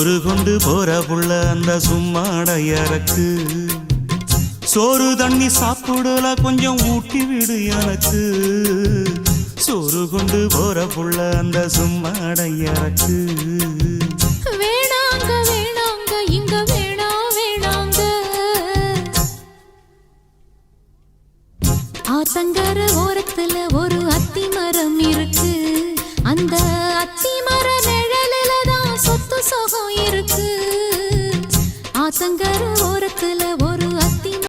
சோறு கொண்டு போற புள்ள அந்த சும்மாடையறக்கு சோறு தண்ணி சாப்பிடல கொஞ்சம் ஊட்டி விடு எனக்கு சோறு கொண்டு போற புள்ள அந்த சும்மாடையறக்கு வேணாங்க வேணாங்க இங்க வேணா வேணாங்க ஆத்தங்கர ஓரத்துல ஒரு அத்தி மரம் இருக்கு அந்த அத்தி மர நிழலில தான் சொத்து சுகம் இருக்கு ஆத்தங்கர ஓரத்துல